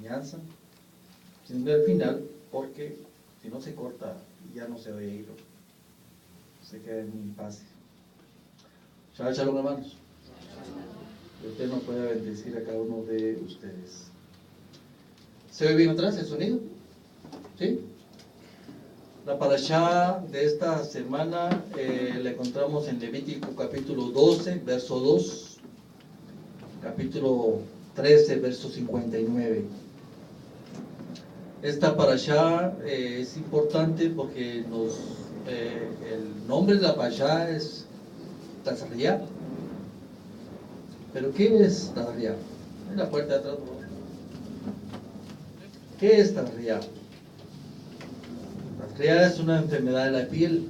enseñanza, sin ver el final, porque si no se corta, ya no se oye hilo, se queda en un impasse. Shabbat shalom, hermanos. Que usted nos pueda bendecir a cada uno de ustedes. ¿Se oye bien atrás el sonido? ¿Sí? La parashá de esta semana la encontramos en Levítico capítulo 12, verso 2, capítulo 13, verso 59. Esta parashá es importante porque el nombre de la parashá es Tazariah. ¿Pero qué es Tazariah? En la puerta de atrás, por favor. ¿Qué es Tazariah? Tazariah es una enfermedad de la piel.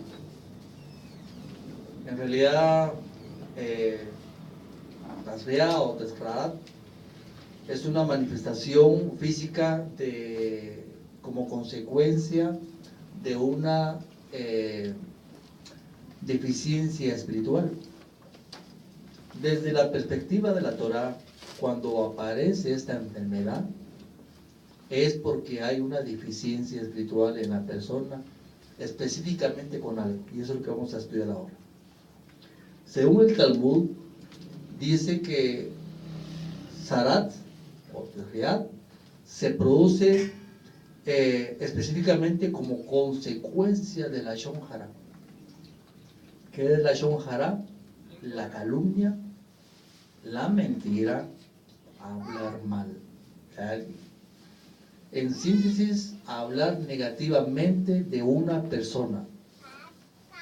En realidad, Tazariah o Tezraat es una manifestación física como consecuencia de una deficiencia espiritual. Desde la perspectiva de la Torá, cuando aparece esta enfermedad, es porque hay una deficiencia espiritual en la persona, específicamente con algo, y eso es lo que vamos a estudiar ahora. Según el Talmud, dice que Zarat o Tezriat se produce específicamente como consecuencia de la Lashon Hara. ¿Qué es la Lashon Hara? La calumnia, la mentira, hablar mal de alguien. En síntesis, hablar negativamente de una persona.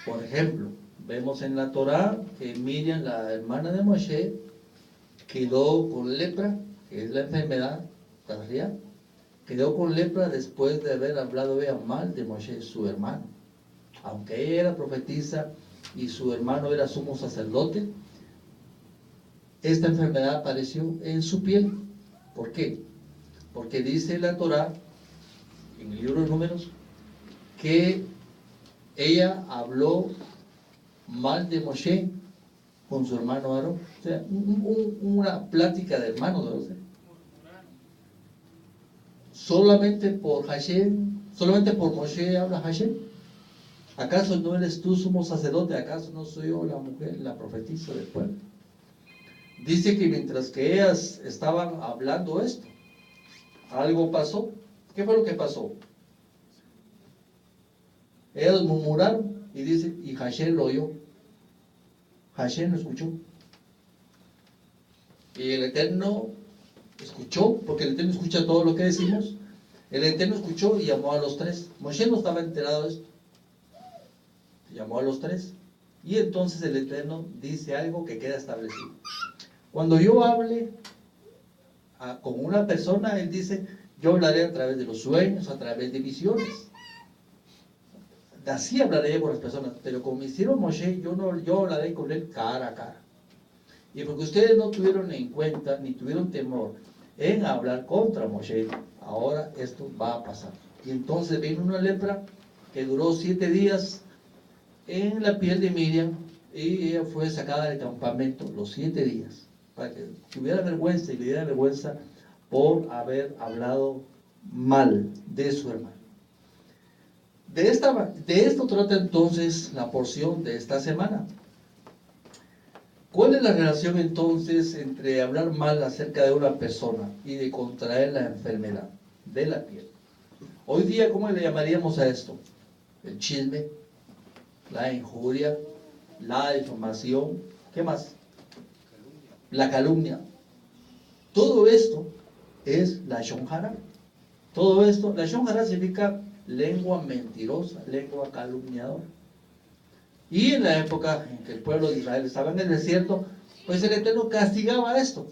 Por ejemplo, vemos en la Torá que Miriam, la hermana de Moshe, quedó con lepra, que es la enfermedad, Tazriah, quedó con lepra después de haber hablado ella mal de Moshe, su hermano. Aunque ella era profetisa y su hermano era sumo sacerdote, esta enfermedad apareció en su piel. ¿Por qué? Porque dice la Torá, en el libro de Números, que ella habló mal de Moshe con su hermano Aarón. O sea, una plática de hermanos, ¿verdad? Solamente por Hashem, solamente por Moshe habla Hashem. ¿Acaso no eres tú sumo sacerdote? ¿Acaso no soy yo la mujer, la profetisa del pueblo? Dice que mientras que ellas estaban hablando esto, algo pasó. ¿Qué fue lo que pasó? Ellos murmuraron y dice, y Hashem lo oyó. Hashem lo escuchó. Y el Eterno escuchó, porque el Eterno escucha todo lo que decimos. El Eterno escuchó y llamó a los tres. Moshe no estaba enterado de esto. Llamó a los tres. Y entonces el Eterno dice algo que queda establecido. Cuando yo hable con una persona, Él dice, yo hablaré a través de los sueños, a través de visiones. Así hablaré con las personas, pero como hicieron Moshe, yo hablaré con él cara a cara. Y porque ustedes no tuvieron en cuenta, ni tuvieron temor en hablar contra Moshe, ahora esto va a pasar. Y entonces vino una lepra que duró 7 días en la piel de Miriam, y ella fue sacada del campamento los 7 días, para que tuviera vergüenza y le diera vergüenza por haber hablado mal de su hermano. De esto trata entonces la porción de esta semana. ¿Cuál es la relación entonces entre hablar mal acerca de una persona y de contraer la enfermedad de la piel? Hoy día, ¿cómo le llamaríamos a esto? El chisme, la injuria, la difamación, ¿qué más? La calumnia. Todo esto es la Lashon Hara. Todo esto, la Lashon Hara significa lengua mentirosa, lengua calumniadora. Y en la época en que el pueblo de Israel estaba en el desierto, pues el Eterno castigaba esto.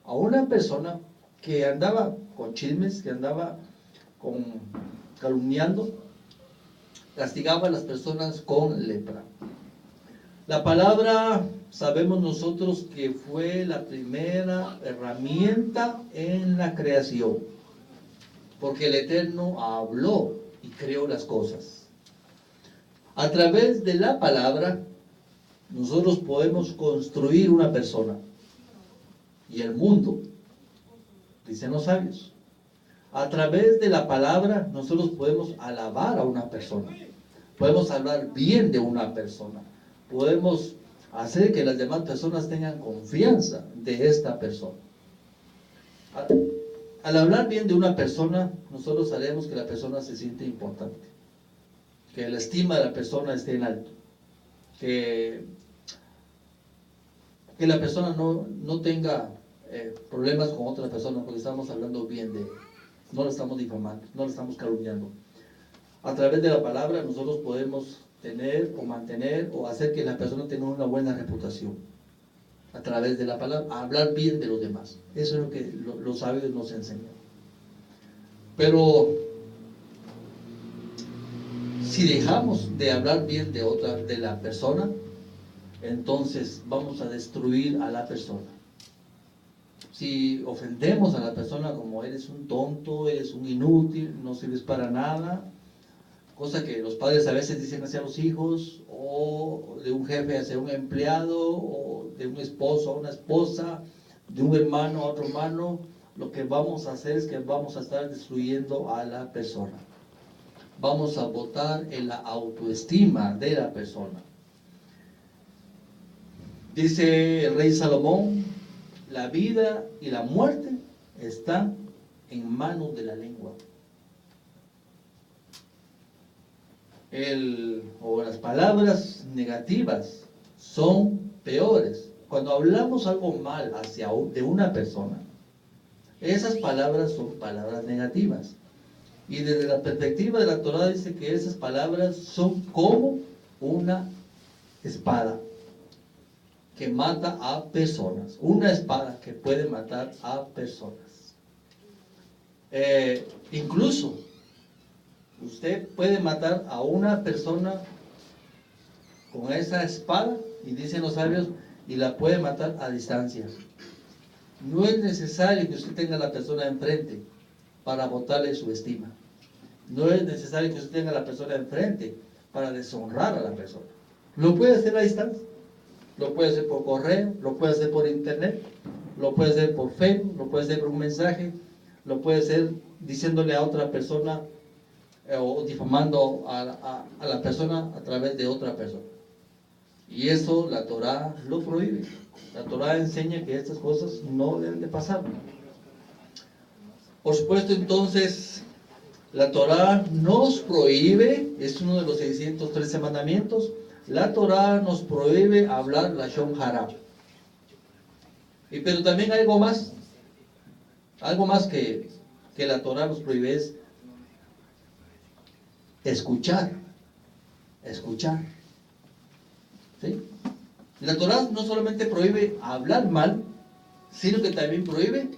A una persona que andaba con chismes, que andaba calumniando, castigaba a las personas con lepra. La palabra, sabemos nosotros que fue la primera herramienta en la creación, porque el Eterno habló y creó las cosas. A través de la palabra, nosotros podemos construir una persona y el mundo, dicen los sabios. A través de la palabra nosotros podemos alabar a una persona, podemos hablar bien de una persona, podemos hacer que las demás personas tengan confianza de esta persona. Al hablar bien de una persona, nosotros haremos que la persona se siente importante, que la estima de la persona esté en alto, que la persona no tenga problemas con otra persona porque estamos hablando bien de él, no lo estamos difamando, no lo estamos calumniando. A través de la palabra nosotros podemos tener o mantener o hacer que la persona tenga una buena reputación. A través de la palabra, hablar bien de los demás. Eso es lo que los sabios nos enseñan. Pero si dejamos de hablar bien de la persona, entonces vamos a destruir a la persona. Si ofendemos a la persona como eres un tonto, eres un inútil, no sirves para nada, cosa que los padres a veces dicen hacia los hijos, o de un jefe hacia un empleado, o de un esposo a una esposa, de un hermano a otro hermano, lo que vamos a hacer es que vamos a estar destruyendo a la persona. Vamos a botar en la autoestima de la persona. Dice el rey Salomón, la vida y la muerte están en manos de la lengua. O las palabras negativas son peores. Cuando hablamos algo mal de una persona, esas palabras son palabras negativas. Y desde la perspectiva de la Torá dice que esas palabras son como una espada que mata a personas. Una espada que puede matar a personas. Incluso usted puede matar a una persona con esa espada, y dicen los sabios, y la puede matar a distancia. No es necesario que usted tenga a la persona enfrente para botarle su estima. No es necesario que usted tenga a la persona enfrente para deshonrar a la persona. Lo puede hacer a distancia. Lo puede hacer por correo, lo puede hacer por internet, lo puede hacer por Facebook, lo puede hacer por un mensaje, lo puede hacer diciéndole a otra persona o difamando a la persona a través de otra persona. Y eso la Torá lo prohíbe. La Torá enseña que estas cosas no deben de pasar. Por supuesto, entonces, la Torá nos prohíbe, es uno de los 613 mandamientos, la Torá nos prohíbe hablar lashon hara. Pero también hay algo más que la Torá nos prohíbe es escuchar. ¿Sí? La Torá no solamente prohíbe hablar mal, sino que también prohíbe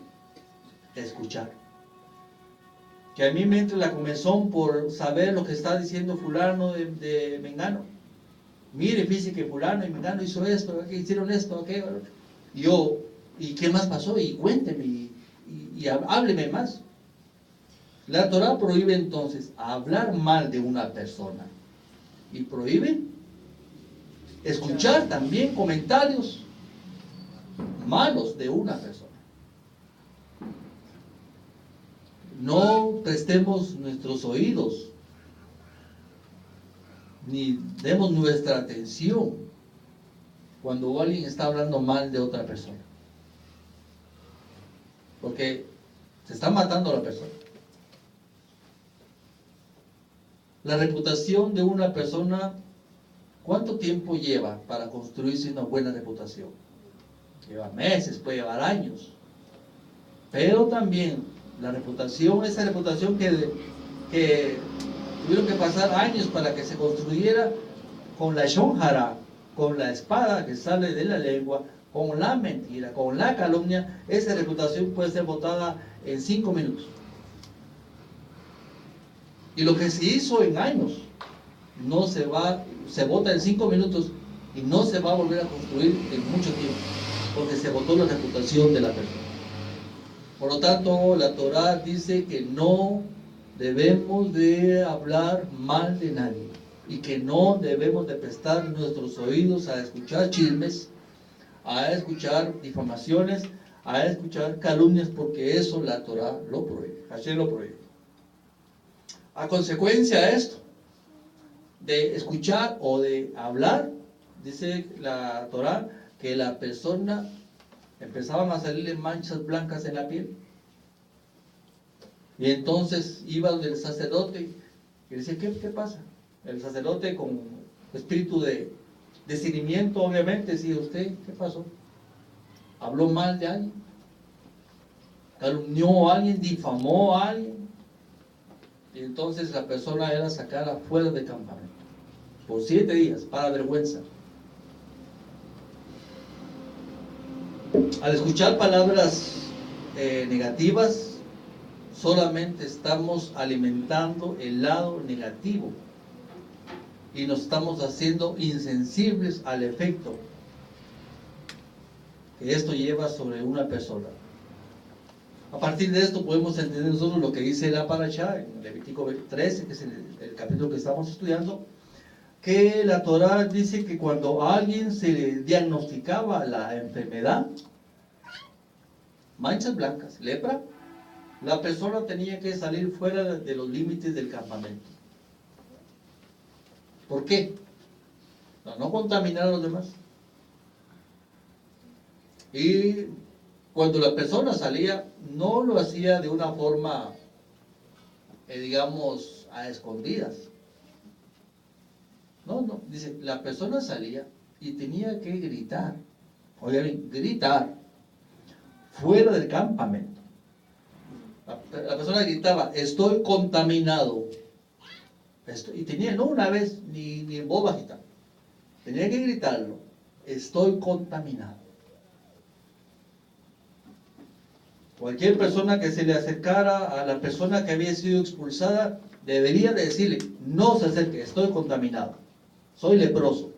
escuchar. Que a mí me entre la comezón por saber lo que está diciendo fulano de mengano. Mire, fíjese que fulano y mengano hizo esto, que hicieron esto, aquello. ¿Y qué más pasó? Y cuénteme, y hábleme más. La Torá prohíbe entonces hablar mal de una persona. Y prohíbe escuchar también comentarios malos de una persona. No prestemos nuestros oídos, ni demos nuestra atención cuando alguien está hablando mal de otra persona. Porque se está matando a la persona. La reputación de una persona, ¿cuánto tiempo lleva para construirse una buena reputación? Lleva meses, puede llevar años. Pero también la reputación, esa reputación que tuvieron que pasar años para que se construyera con la lashon hara, con la espada que sale de la lengua, con la mentira, con la calumnia, esa reputación puede ser botada en 5 minutos. Y lo que se hizo en años se bota en 5 minutos y no se va a volver a construir en mucho tiempo, porque se botó la reputación de la persona. Por lo tanto, la Torá dice que no debemos de hablar mal de nadie y que no debemos de prestar nuestros oídos a escuchar chismes, a escuchar difamaciones, a escuchar calumnias, porque eso la Torá lo prohíbe. Hashem lo prohíbe. A consecuencia de esto, de escuchar o de hablar, dice la Torá, que la persona empezaban a salirle manchas blancas en la piel. Y entonces iba donde el sacerdote y decía, ¿qué pasa? El sacerdote con espíritu de discernimiento, obviamente, decía, ¿usted qué pasó? ¿Habló mal de alguien? ¿Calumnió a alguien? ¿Difamó a alguien? Y entonces la persona era sacada fuera del campamento por 7 días, para vergüenza. Al escuchar palabras negativas, solamente estamos alimentando el lado negativo y nos estamos haciendo insensibles al efecto que esto lleva sobre una persona. A partir de esto podemos entender nosotros lo que dice la Parashá en Levítico 13, que es el capítulo que estamos estudiando, que la Torá dice que cuando a alguien se le diagnosticaba la enfermedad, manchas blancas, lepra, la persona tenía que salir fuera de los límites del campamento. ¿Por qué? Para no contaminar a los demás. Y cuando la persona salía, no lo hacía de una forma, digamos, a escondidas. No, dice, la persona salía y tenía que gritar, oigan bien, gritar, fuera del campamento. La persona gritaba, estoy contaminado. Y tenía, no una vez, ni en voz bajita, tenía que gritarlo, estoy contaminado. Cualquier persona que se le acercara a la persona que había sido expulsada, debería de decirle, no se acerque, estoy contaminado, soy leproso.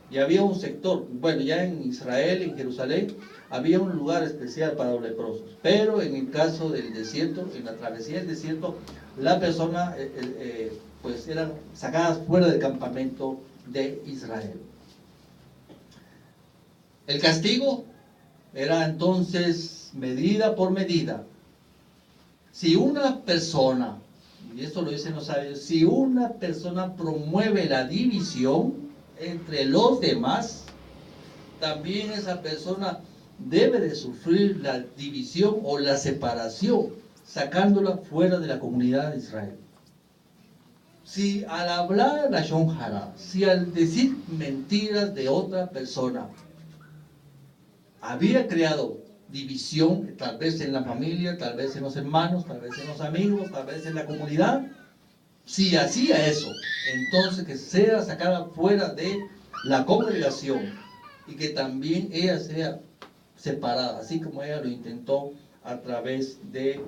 Y había un sector, bueno, ya en Israel, en Jerusalén, había un lugar especial para los leprosos. Pero en el caso del desierto, en la travesía del desierto, la persona, pues eran sacadas fuera del campamento de Israel. El castigo era entonces medida por medida. Si una persona, y esto lo dicen los sabios, si una persona promueve la división entre los demás, también esa persona debe de sufrir la división o la separación, sacándola fuera de la comunidad de Israel. Si al hablar la shonjara, si al decir mentiras de otra persona, había creado división, tal vez en la familia, tal vez en los hermanos, tal vez en los amigos, tal vez en la comunidad, si hacía eso, entonces que sea sacada fuera de la congregación y que también ella sea separada, así como ella lo intentó a través de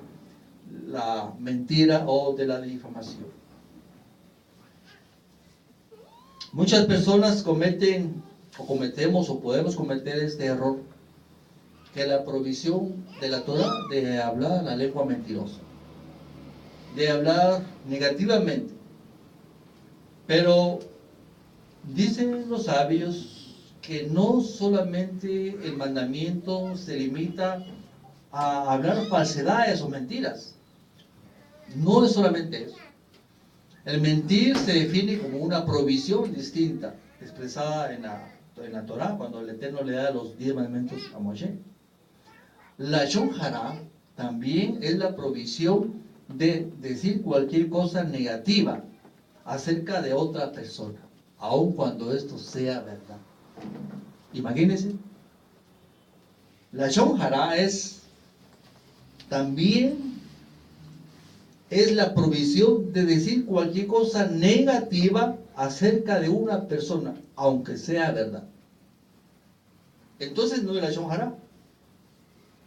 la mentira o de la difamación. Muchas personas cometen o cometemos o podemos cometer este error, que la provisión de la Torá de hablar la lengua mentirosa, de hablar negativamente. Pero dicen los sabios que no solamente el mandamiento se limita a hablar falsedades o mentiras. No es solamente eso. El mentir se define como una provisión distinta, expresada en la Torá, cuando el Eterno le da los 10 mandamientos a Moshe. La shonjara también es la provisión de decir cualquier cosa negativa acerca de otra persona, aun cuando esto sea verdad. Imagínense, la shonjara también es la provisión de decir cualquier cosa negativa acerca de una persona, aunque sea verdad. Entonces no es la shonjara.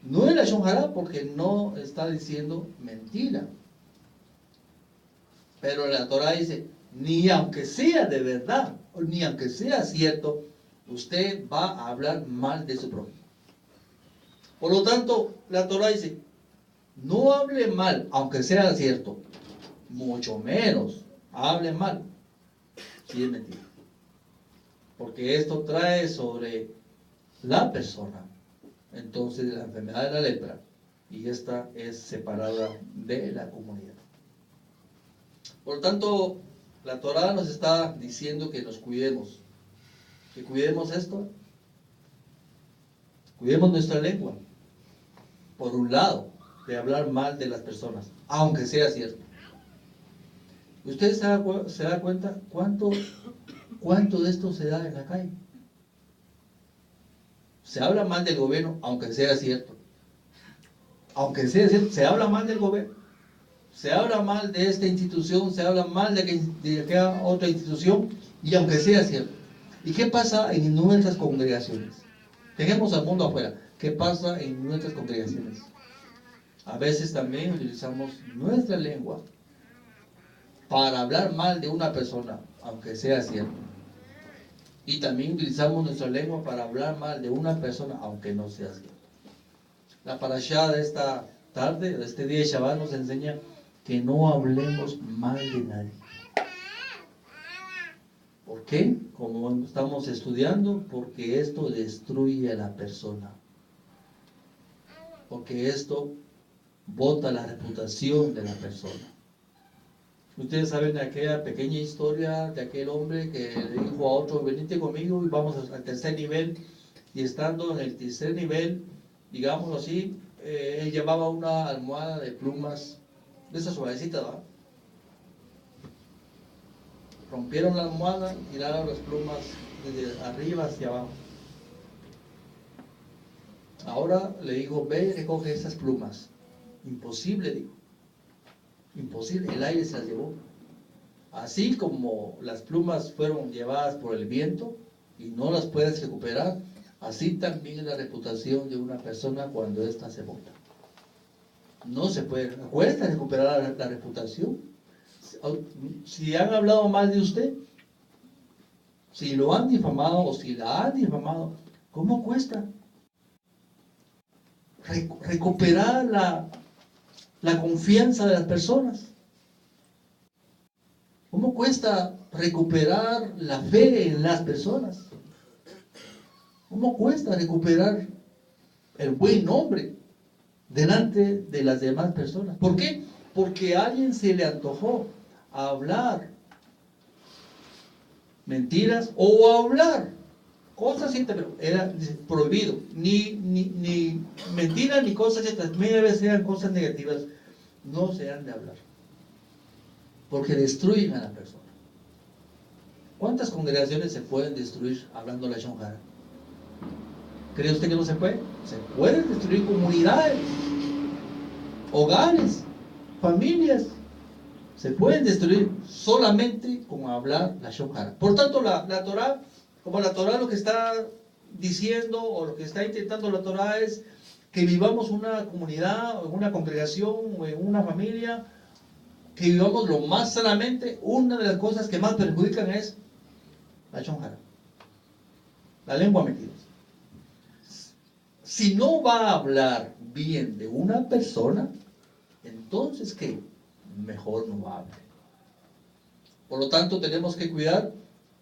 No es la shonjara porque no está diciendo mentira. Pero la Torah dice, ni aunque sea de verdad, ni aunque sea cierto, usted va a hablar mal de su prójimo. Por lo tanto, la Torah dice, no hable mal, aunque sea cierto, mucho menos hable mal, si es mentira. Porque esto trae sobre la persona, entonces, la enfermedad de la lepra, y esta es separada de la comunidad. Por lo tanto, la Torá nos está diciendo que nos cuidemos. Que cuidemos esto. Cuidemos nuestra lengua. Por un lado, de hablar mal de las personas, aunque sea cierto. ¿Usted se da cuenta cuánto de esto se da en la calle? Se habla mal del gobierno, aunque sea cierto. Aunque sea cierto, se habla mal del gobierno. Se habla mal de esta institución, se habla mal de aquella otra institución, y aunque sea cierto. ¿Y qué pasa en nuestras congregaciones? Dejemos al mundo afuera. ¿Qué pasa en nuestras congregaciones? A veces también utilizamos nuestra lengua para hablar mal de una persona, aunque sea cierto. Y también utilizamos nuestra lengua para hablar mal de una persona, aunque no sea cierto. La parashá de esta tarde, de este día de Shabbat, nos enseña que no hablemos mal de nadie. ¿Por qué? Como estamos estudiando, porque esto destruye a la persona. Porque esto bota la reputación de la persona. Ustedes saben de aquella pequeña historia de aquel hombre que le dijo a otro: venite conmigo y vamos al tercer nivel. Y estando en el tercer nivel, digámoslo así, él llevaba una almohada de plumas, de esas suavecitas, ¿verdad? Rompieron la almohada y tiraron las plumas desde arriba hacia abajo. Ahora le dijo: ve y recoge esas plumas. Imposible, dijo. Imposible, el aire se las llevó. Así como las plumas fueron llevadas por el viento y no las puedes recuperar, así también es la reputación de una persona cuando ésta se bota. No se puede, cuesta recuperar la reputación. Si han hablado mal de usted, si lo han difamado o si la han difamado, ¿cómo cuesta recuperar la confianza de las personas? ¿Cómo cuesta recuperar la fe en las personas? ¿Cómo cuesta recuperar el buen nombre delante de las demás personas? ¿Por qué? Porque a alguien se le antojó hablar mentiras o hablar cosas, pero era prohibido. Ni mentiras ni cosas, también sean cosas negativas, no se han de hablar, porque destruyen a la persona. ¿Cuántas congregaciones se pueden destruir hablando la Lashon Hara? ¿Cree usted que no se puede? Se pueden destruir comunidades, hogares, familias. Se pueden destruir solamente con hablar la Lashon Hara. Por tanto, la Torá, como la Torá lo que está diciendo o lo que está intentando la Torá es que vivamos una comunidad, o en una congregación, o en una familia, que vivamos lo más sanamente. Una de las cosas que más perjudican es la Lashon Hara, la lengua mentirosa. Si no va a hablar bien de una persona, entonces ¿qué? Mejor no hable. Por lo tanto, tenemos que cuidar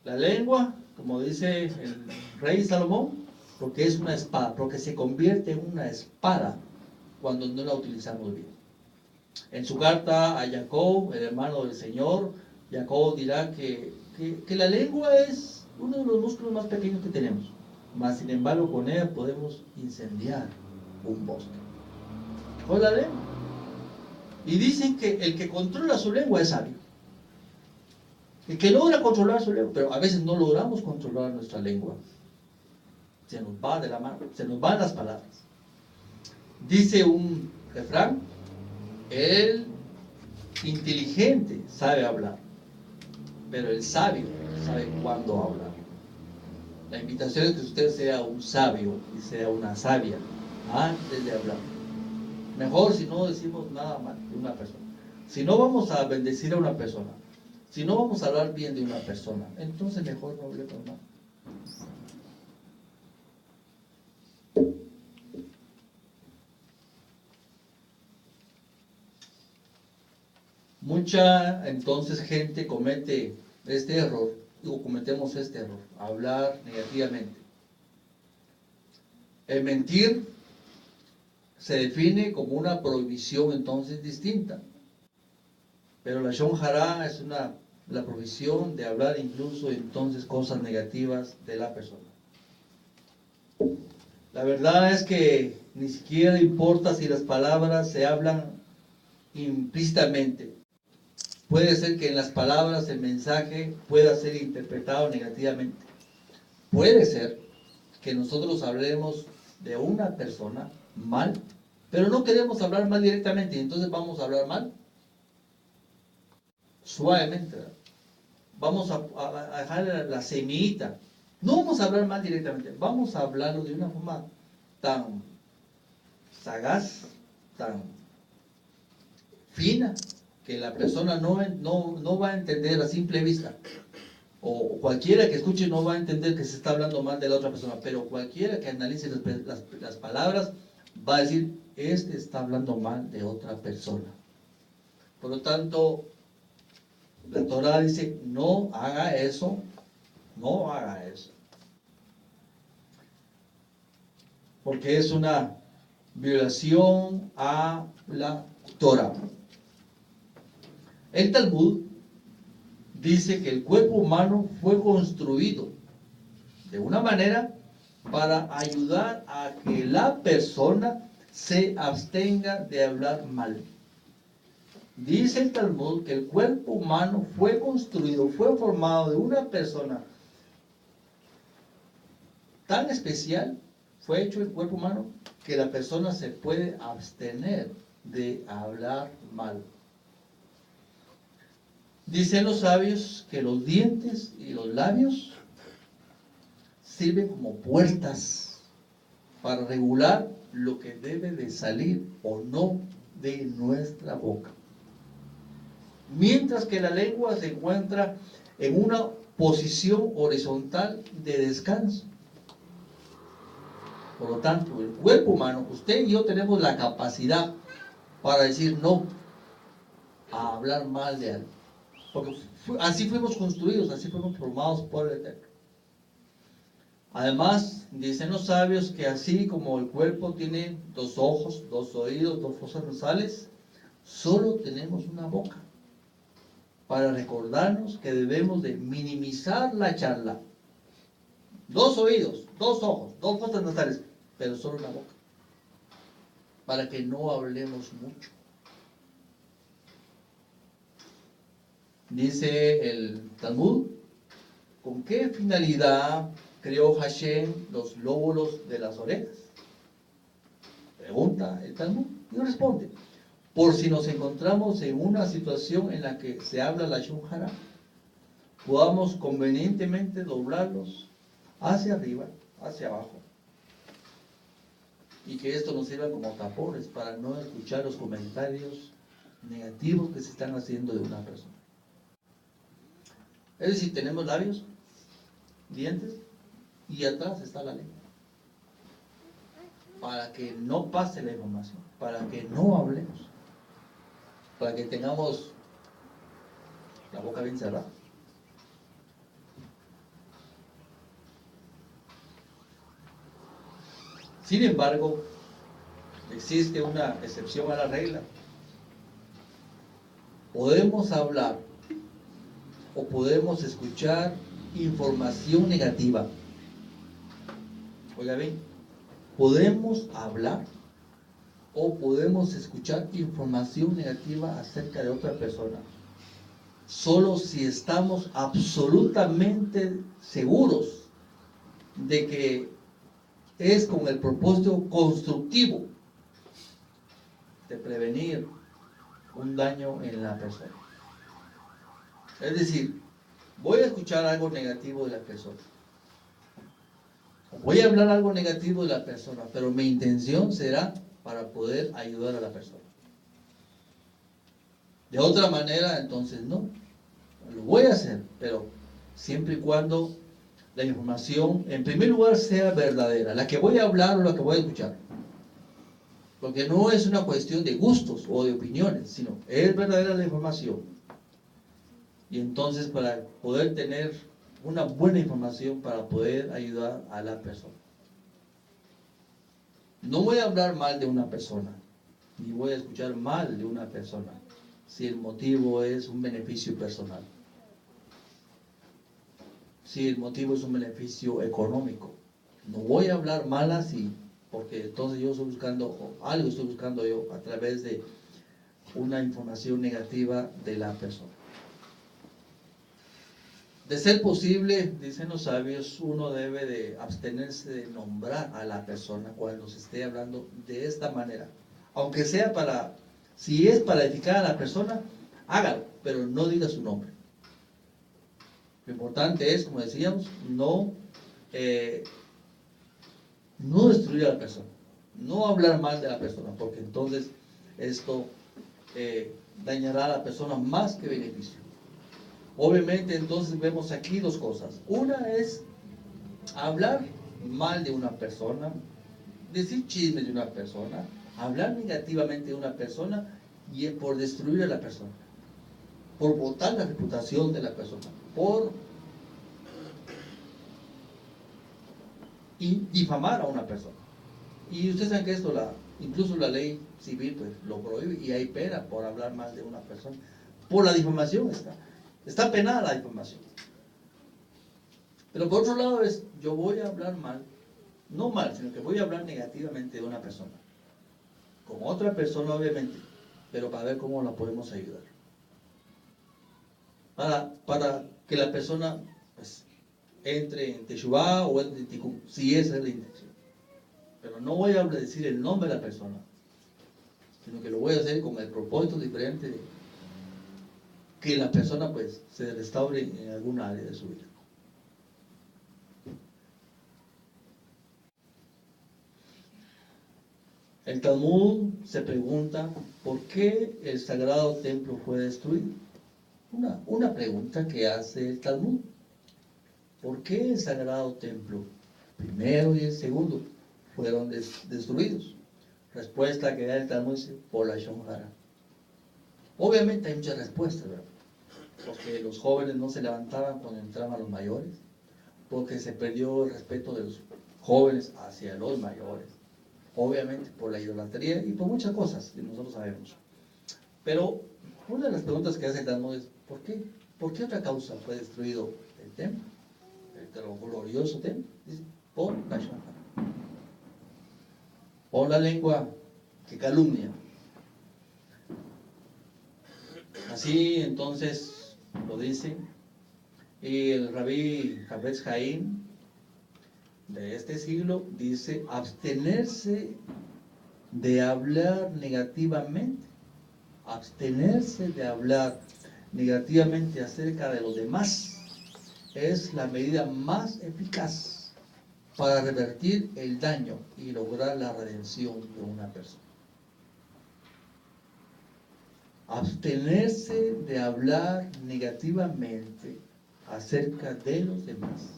la lengua, como dice el rey Salomón, porque es una espada, porque se convierte en una espada cuando no la utilizamos bien. En su carta a Jacob, el hermano del Señor, Jacob dirá que la lengua es uno de los músculos más pequeños que tenemos, mas sin embargo con ella podemos incendiar un bosque. Con la lengua. Y dicen que el que controla su lengua es sabio. El que logra controlar su lengua, pero a veces no logramos controlar nuestra lengua. Se nos va de la mano, se nos van las palabras. Dice un refrán: el inteligente sabe hablar, pero el sabio sabe cuándo hablar. La invitación es que usted sea un sabio y sea una sabia antes de hablar. Mejor si no decimos nada mal de una persona. Si no vamos a bendecir a una persona, si no vamos a hablar bien de una persona, entonces mejor no hablemos mal. Mucha entonces gente comete este error, o cometemos este error, hablar negativamente. El mentir se define como una prohibición entonces distinta. Pero la Lashon Hara es la prohibición de hablar incluso entonces cosas negativas de la persona. La verdad es que ni siquiera importa si las palabras se hablan implícitamente. Puede ser que en las palabras el mensaje pueda ser interpretado negativamente. Puede ser que nosotros hablemos de una persona mal, pero no queremos hablar mal directamente, y entonces vamos a hablar mal suavemente, ¿verdad? Vamos a dejar la semillita. No vamos a hablar mal directamente, vamos a hablarlo de una forma tan sagaz, tan fina, que la persona no va a entender a simple vista. O cualquiera que escuche no va a entender que se está hablando mal de la otra persona, pero cualquiera que analice las palabras va a decir, este está hablando mal de otra persona. Por lo tanto, la Torah dice, no haga eso, no haga eso. Porque es una violación a la Torah. El Talmud dice que el cuerpo humano fue construido de una manera para ayudar a que la persona se abstenga de hablar mal. Dice el Talmud que el cuerpo humano fue construido, fue formado de una persona tan especial, fue hecho el cuerpo humano, que la persona se puede abstener de hablar mal. Dicen los sabios que los dientes y los labios sirven como puertas para regular lo que debe de salir o no de nuestra boca. Mientras que la lengua se encuentra en una posición horizontal de descanso. Por lo tanto, el cuerpo humano, usted y yo tenemos la capacidad para decir no a hablar mal de algo. Porque así fuimos construidos, así fuimos formados por el Eterno. Además, dicen los sabios que así como el cuerpo tiene 2 ojos, 2 oídos, 2 fosas nasales, solo tenemos una boca para recordarnos que debemos de minimizar la charla. 2 oídos, 2 ojos, 2 fosas nasales, pero solo una boca, para que no hablemos mucho. Dice el Talmud, ¿con qué finalidad creó Hashem los lóbulos de las orejas? Pregunta el Talmud y responde, por si nos encontramos en una situación en la que se habla la Lashon Hara, podamos convenientemente doblarlos hacia arriba, hacia abajo, y que esto nos sirva como tapones para no escuchar los comentarios negativos que se están haciendo de una persona. Es decir, tenemos labios, dientes, y atrás está la lengua, para que no pase la información, para que no hablemos, para que tengamos la boca bien cerrada. Sin embargo, existe una excepción a la regla. Podemos hablar o podemos escuchar información negativa. Oiga bien, podemos hablar o podemos escuchar información negativa acerca de otra persona, solo si estamos absolutamente seguros de que es con el propósito constructivo de prevenir un daño en la persona. Es decir, voy a escuchar algo negativo de la persona, voy a hablar algo negativo de la persona, pero mi intención será para poder ayudar a la persona. De otra manera, entonces no, lo voy a hacer, pero siempre y cuando la información, en primer lugar, sea verdadera, la que voy a hablar o la que voy a escuchar. Porque no es una cuestión de gustos o de opiniones, sino es verdadera la información. Y entonces, para poder tener una buena información, para poder ayudar a la persona. No voy a hablar mal de una persona, ni voy a escuchar mal de una persona, si el motivo es un beneficio personal, si el motivo es un beneficio económico. No voy a hablar mal así, porque entonces yo estoy buscando, o algo estoy buscando yo a través de una información negativa de la persona. De ser posible, dicen los sabios, uno debe de abstenerse de nombrar a la persona cuando se esté hablando de esta manera. Aunque sea para, si es para edificar a la persona, hágalo, pero no diga su nombre. Lo importante es, como decíamos, no destruir a la persona, no hablar mal de la persona, porque entonces esto dañará a la persona más que beneficio. Obviamente entonces vemos aquí dos cosas. Una es hablar mal de una persona, decir chismes de una persona, hablar negativamente de una persona y por destruir a la persona, por botar la reputación de la persona, por difamar a una persona. Y ustedes saben que esto, incluso la ley civil, pues lo prohíbe y hay pena por hablar mal de una persona. Por la difamación está penada la difamación. Pero por otro lado yo voy a hablar mal, no mal, sino que voy a hablar negativamente de una persona. Con otra persona, obviamente, pero para ver cómo la podemos ayudar. Para que la persona pues, entre en Teshuvá o entre en Tikkun, si esa es la intención. Pero no voy a decir el nombre de la persona, sino que lo voy a hacer con el propósito diferente de que la persona pues se restaure en alguna área de su vida. El Talmud se pregunta ¿por qué el sagrado templo fue destruido? Una pregunta que hace el Talmud. ¿Por qué el sagrado templo, primero y el segundo, fueron destruidos? Respuesta que da el Talmud dice, por la Lashon Hara. Obviamente hay muchas respuestas, ¿verdad? Porque los jóvenes no se levantaban cuando entraban los mayores, porque se perdió el respeto de los jóvenes hacia los mayores, obviamente por la idolatría y por muchas cosas que nosotros sabemos. Pero una de las preguntas que hace el Talmud es, ¿por qué? ¿Por qué otra causa fue destruido el templo? El glorioso templo. Dice, por la Lashon Hara. Por la lengua que calumnia. Así entonces lo dice. Y el rabí Hafetz Haim de este siglo dice abstenerse de hablar negativamente, abstenerse de hablar negativamente acerca de los demás es la medida más eficaz para revertir el daño y lograr la redención de una persona. Abstenerse de hablar negativamente acerca de los demás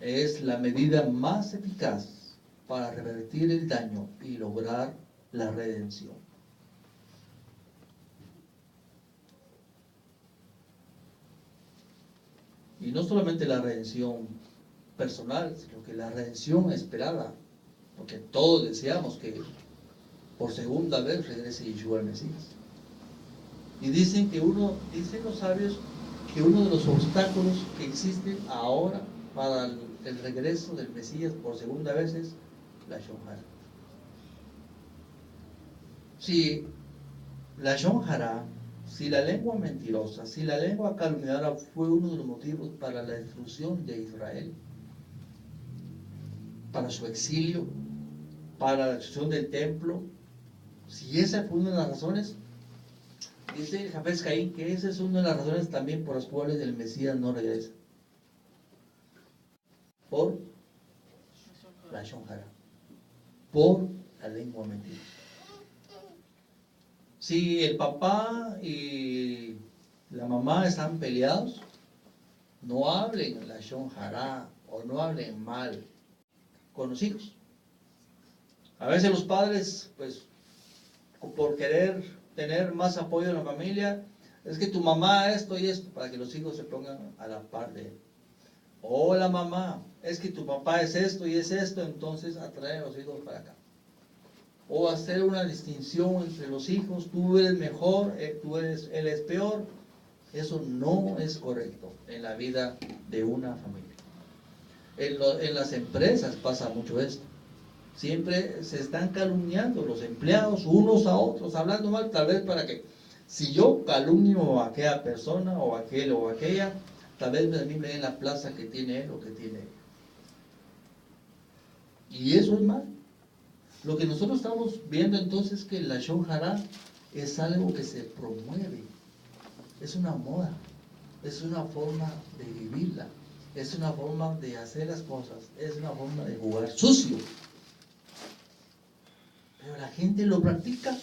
es la medida más eficaz para revertir el daño y lograr la redención. Y no solamente la redención personal, sino que la redención esperada, porque todos deseamos que por segunda vez regrese Yeshua el Mesías. Y dicen los sabios, que uno de los obstáculos que existen ahora para el regreso del Mesías por segunda vez es la Lashon Hara. Si la Lashon Hara, si la lengua mentirosa, si la lengua calumniadora fue uno de los motivos para la destrucción de Israel, para su exilio, para la destrucción del templo, si esa fue una de las razones, dice el Hafetz Haim que esa es una de las razones también por las cuales el Mesías no regresa. Por la Lashon Hara, por la lengua mentirosa. Si el papá y la mamá están peleados, no hablen la Lashon Hara o no hablen mal con los hijos. A veces los padres, pues, por querer tener más apoyo en la familia, es que tu mamá esto y esto, para que los hijos se pongan a la par de él. Hola mamá, es que tu papá es esto y es esto, entonces atrae a los hijos para acá. O hacer una distinción entre los hijos, tú eres mejor, él es peor. Eso no es correcto en la vida de una familia. En las empresas pasa mucho esto. Siempre se están calumniando los empleados unos a otros, hablando mal, tal vez para que, si yo calumnio a aquella persona o a aquel o a aquella, tal vez a mí me den la plaza que tiene él o que tiene ella. Y eso es mal. Lo que nosotros estamos viendo entonces es que la Lashon Hara es algo que se promueve, es una moda, es una forma de vivirla, es una forma de hacer las cosas, es una forma de jugar sucio. Pero la gente lo practica.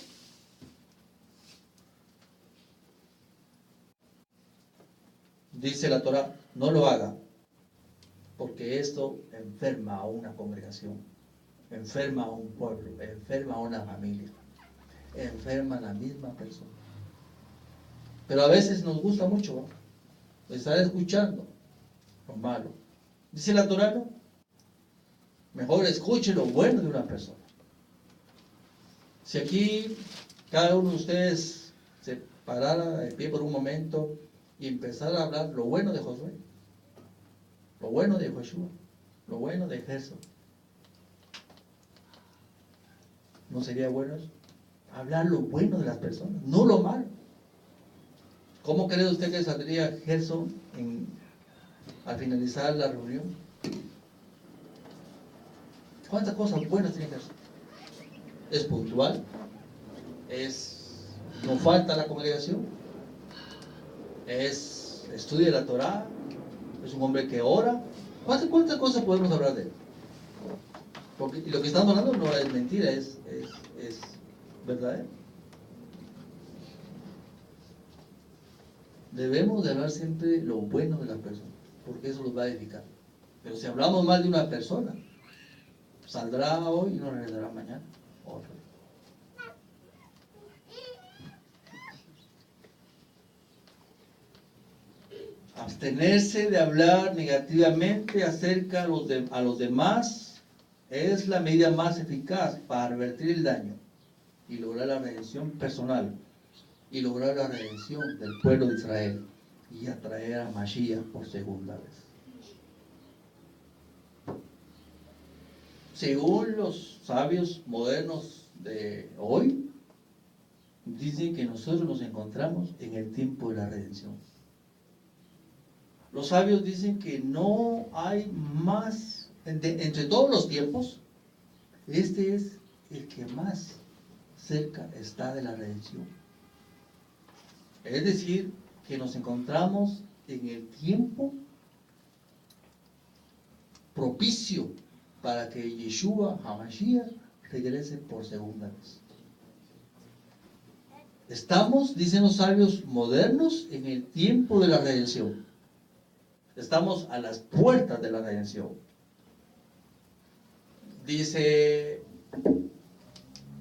Dice la Torah, no lo haga, porque esto enferma a una congregación, enferma a un pueblo, enferma a una familia, enferma a la misma persona. Pero a veces nos gusta mucho estar escuchando lo malo. Dice la Torah, no, mejor escuche lo bueno de una persona. Si aquí cada uno de ustedes se parara de pie por un momento y empezara a hablar lo bueno de Josué, lo bueno de Joshua, lo bueno de Gerson, ¿no sería bueno eso? Hablar lo bueno de las personas, no lo malo. ¿Cómo cree usted que saldría Gerson al finalizar la reunión? ¿Cuántas cosas buenas tiene Gerson? Es puntual, no falta a la congregación, estudia la Torá, es un hombre que ora. ¿Cuántas cosas podemos hablar de él? Porque lo que estamos hablando no es mentira, es verdadero. Debemos de hablar siempre lo bueno de las personas, porque eso los va a edificar. Pero si hablamos mal de una persona, saldrá hoy y no regresará mañana. Otro. Abstenerse de hablar negativamente acerca a los demás es la medida más eficaz para revertir el daño y lograr la redención personal y lograr la redención del pueblo de Israel y atraer a Mashiach por segunda vez. Según los sabios modernos de hoy, dicen que nosotros nos encontramos en el tiempo de la redención. Los sabios dicen que no hay más, entre todos los tiempos, este es el que más cerca está de la redención. Es decir, que nos encontramos en el tiempo propicio para que Yeshua HaMashiach regrese por segunda vez. Estamos, dicen los sabios modernos, en el tiempo de la redención. Estamos a las puertas de la redención. Dice,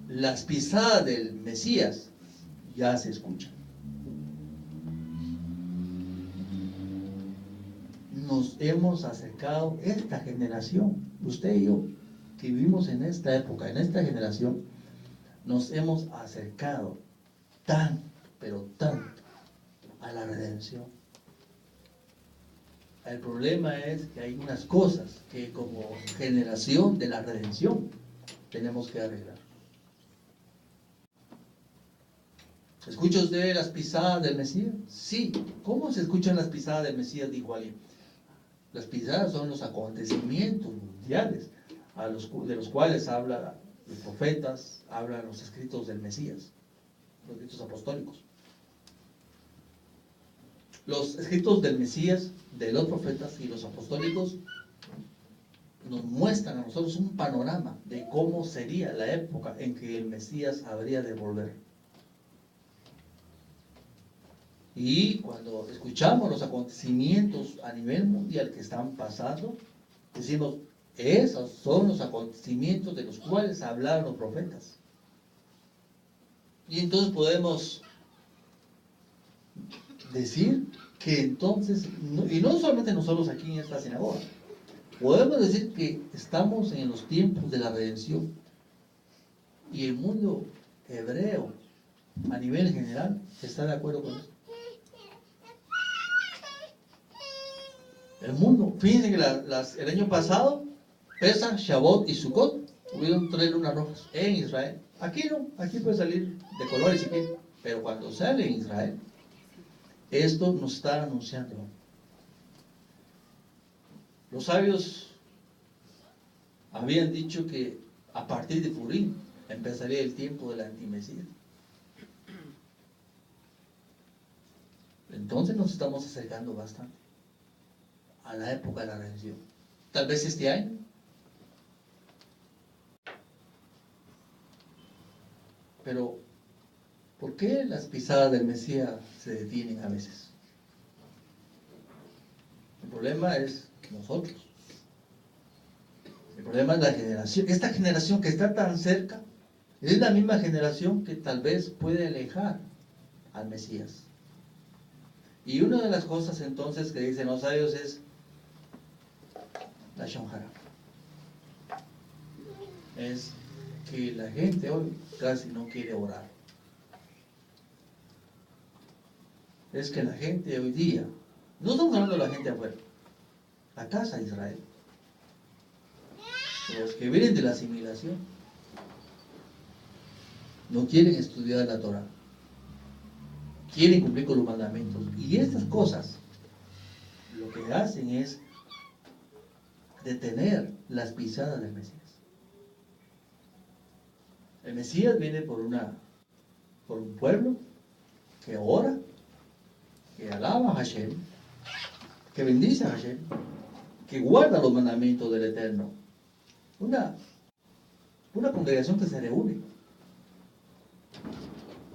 las pisadas del Mesías ya se escuchan. Nos hemos acercado, esta generación, usted y yo, que vivimos en esta época, en esta generación, nos hemos acercado tanto, pero tanto, a la redención. El problema es que hay unas cosas que como generación de la redención tenemos que arreglar. ¿Escucha usted las pisadas del Mesías? Sí. ¿Cómo se escuchan las pisadas del Mesías? Dijo alguien. Las pisadas son los acontecimientos mundiales de los cuales hablan los profetas, hablan los escritos del Mesías, los escritos apostólicos. Los escritos del Mesías, de los profetas y los apostólicos nos muestran a nosotros un panorama de cómo sería la época en que el Mesías habría de volver. Y cuando escuchamos los acontecimientos a nivel mundial que están pasando, decimos, esos son los acontecimientos de los cuales hablaron los profetas. Y entonces podemos decir que entonces, y no solamente nosotros aquí en esta sinagoga, podemos decir que estamos en los tiempos de la redención. Y el mundo hebreo, a nivel general, está de acuerdo con eso. El mundo, fíjense que el año pasado, Pesach, Shavuot y Sukkot, hubieron 3 lunas rojas en Israel. Aquí no, aquí puede salir de colores si quiere, pero cuando sale en Israel, esto nos está anunciando. Los sabios habían dicho que a partir de Purim empezaría el tiempo de la antimesías. Entonces nos estamos acercando bastante a la época de la redención. Tal vez este año. Pero, ¿por qué las pisadas del Mesías se detienen a veces? El problema es nosotros. El problema es la generación. Esta generación que está tan cerca es la misma generación que tal vez puede alejar al Mesías. Y una de las cosas entonces que dicen los sabios es la shonjara. Es que la gente hoy casi no quiere orar. Es que la gente hoy día, no estamos hablando de la gente afuera, la casa de Israel, los que vienen de la asimilación, no quieren estudiar la Torah, quieren cumplir con los mandamientos. Y estas cosas lo que hacen es detener las pisadas del Mesías. El Mesías viene por un pueblo que ora, que alaba a Hashem, que bendice a Hashem, que guarda los mandamientos del Eterno. Una congregación que se reúne.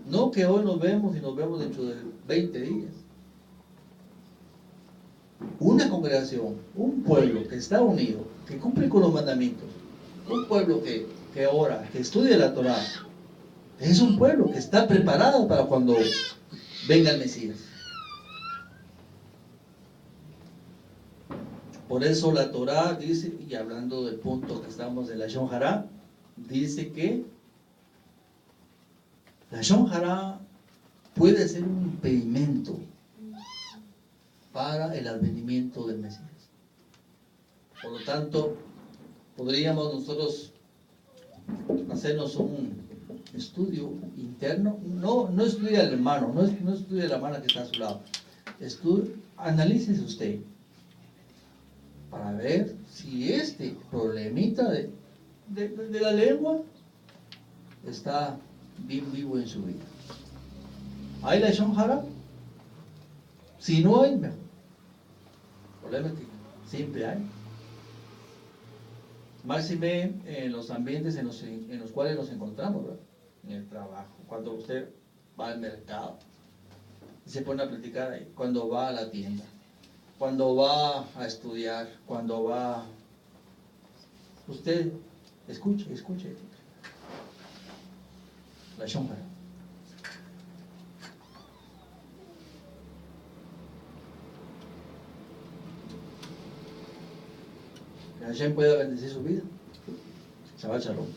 No que hoy nos vemos y nos vemos dentro de 20 días. Una congregación, un pueblo que está unido, que cumple con los mandamientos, un pueblo que ora, que estudia la Torah, es un pueblo que está preparado para cuando venga el Mesías. Por eso la Torah dice, y hablando del punto que estamos de la shonjara, dice que la shonjara puede ser un impedimento para el advenimiento del Mesías. Por lo tanto, podríamos nosotros hacernos un estudio interno. No estudie al hermano, no estudie a la hermana que está a su lado. Analícese usted para ver si este problemita de la lengua está bien vivo en su vida. ¿Hay la shonjara? Si no hay, mejor. El problema es que siempre hay. Máxime en los ambientes en los cuales nos encontramos, ¿verdad? En el trabajo, cuando usted va al mercado y se pone a platicar ahí, cuando va a la tienda, cuando va a estudiar, cuando va... Usted escuche la shonjara. Que Hashem pueda bendecir su vida. Shabbat Shalom.